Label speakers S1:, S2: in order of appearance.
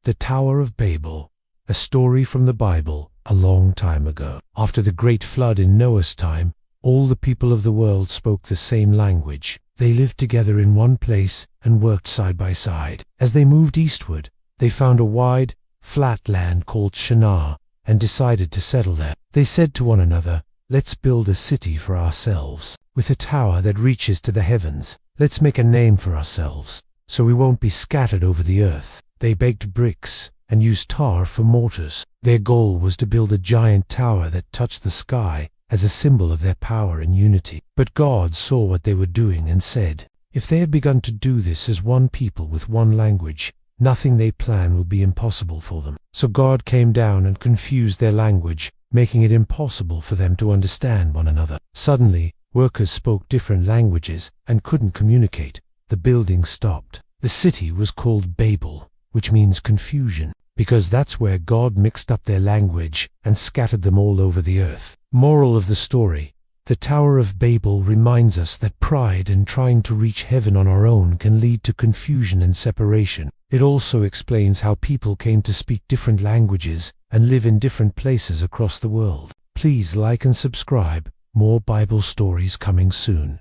S1: The Tower of Babel, a story from the Bible a long time ago. After the great flood in Noah's time, all the people of the world spoke the same language. They lived together in one place and worked side by side. As they moved eastward, they found a wide, flat land called Shinar and decided to settle there. They said to one another, "Let's build a city for ourselves, with a tower that reaches to the heavens. Let's make a name for ourselves, so we won't be scattered over the earth." They baked bricks and used tar for mortars. Their goal was to build a giant tower that touched the sky as a symbol of their power and unity. But God saw what they were doing and said, if they had begun to do this as one people with one language, nothing they plan will be impossible for them. So God came down and confused their language, making it impossible for them to understand one another. Suddenly, workers spoke different languages and couldn't communicate. The building stopped. The city was called Babel, which means confusion, because that's where God mixed up their language and scattered them all over the earth. Moral of the story: the Tower of Babel reminds us that pride and trying to reach heaven on our own can lead to confusion and separation. It also explains how people came to speak different languages and live in different places across the world. Please like and subscribe. More Bible stories coming soon.